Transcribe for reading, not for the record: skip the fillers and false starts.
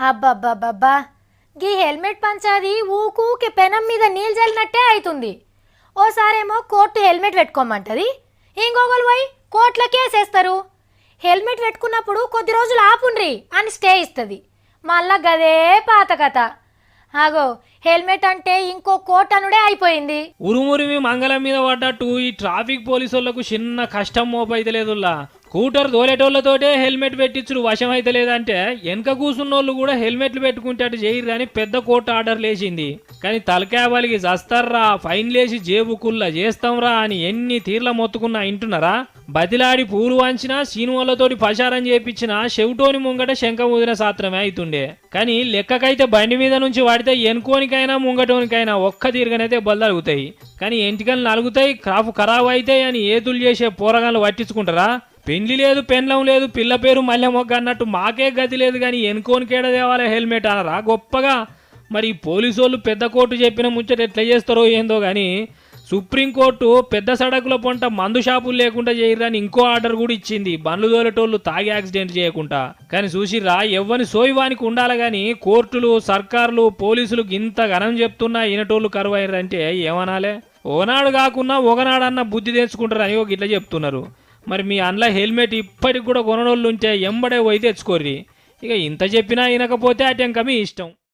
అబ్బబ్బబ్బబ్బా, గీ హెల్మెట్ పంచాది ఊకూకే పెనం మీద నీళ్ళు చల్లినట్టే అవుతుంది. ఓసారేమో కోర్టు హెల్మెట్ పెట్టుకోమంటది, ఇంకొకరు పోయి కోర్టులో కేసేస్తారు. హెల్మెట్ పెట్టుకున్నప్పుడు కొద్ది రోజులు ఆపుండ్రి అని స్టే ఇస్తుంది. మళ్ళా గదే పాత కథ. ఆగో, హెల్మెట్ అంటే ఇంకో కోట్ అనుడే అయిపోయింది. ఉరుమురిమి మంగళం మీద పడ్డట్టు ఈ ట్రాఫిక్ పోలీసు వాళ్ళకు చిన్న కష్టం మోపైతే లేదుల్లా. స్కూటర్ దోలేటోళ్లతోటే హెల్మెట్ పెట్టించుడు వశం అయితే లేదంటే వెనక కూసున్నోళ్ళు కూడా హెల్మెట్లు పెట్టుకుంటే చేయరు అని పెద్ద కోర్టు ఆర్డర్ లేచింది. కానీ తలకాయబలికి చస్తారా, ఫైన్ లేసి జేబు కుల్లా చేస్తాంరా అని ఎన్ని తీర్ల మొత్తుకున్నా ఇంటున్నారా? బతిలాడి పూలు వంచినా సీనువలతోటి ప్రచారం చేపించిన చెవిటోని ముంగట శంఖ ముదిన సాత్రమే అవుతుండే. కానీ లెక్కకైతే బండి మీద నుంచి వాడితే ఎనుకోనికైనా ముంగటోనికైనా ఒక్క తీరుగానైతే బలదలుగుతాయి. కానీ ఎంటికలు నలుగుతాయి, క్రాఫ్ ఖరాబ్ అవుతాయి అని ఏతులు చేసే పోరగాళ్ళు పట్టించుకుంటారా? పెండ్లి లేదు, పెండ్లం లేదు, పిల్ల పేరు మల్లె మొగ్గ అన్నట్టు మాకే గతి లేదు కానీ ఎనుకోనికేడ దేవాలే హెల్మెట్ అనరా గొప్పగా. మరి పోలీసు వాళ్ళు పెద్ద కోర్టు చెప్పిన ముచ్చట ఎట్లా చేస్తారో ఏందో కానీ సుప్రీంకోర్టు పెద్ద సడకుల పొంట మందు షాపులు లేకుండా చేయరని ఇంకో ఆర్డర్ కూడా ఇచ్చింది, బండ్లు దోలేటోళ్ళు తాగి యాక్సిడెంట్ చేయకుండా. కానీ చూసిర్రా, ఎవ్వని సోయివానికి ఉండాలి కానీ కోర్టులు, సర్కార్లు, పోలీసులు ఇంత ఘనం చెప్తున్నా ఈనటోళ్ళు కరువైర్రంటే ఏమనాలే? ఓనాడు కాకున్నా ఒకనాడన్న బుద్ధి తెచ్చుకుంటారని ఒక ఇట్లా చెప్తున్నారు. మరి మీ అందులో హెల్మెట్ ఇప్పటికి కూడా కొనడోళ్ళు ఉంటే ఎంబడే పోయి తెచ్చుకోర్రి. ఇక ఇంత చెప్పినా వినకపోతే అటెంక మీ ఇష్టం.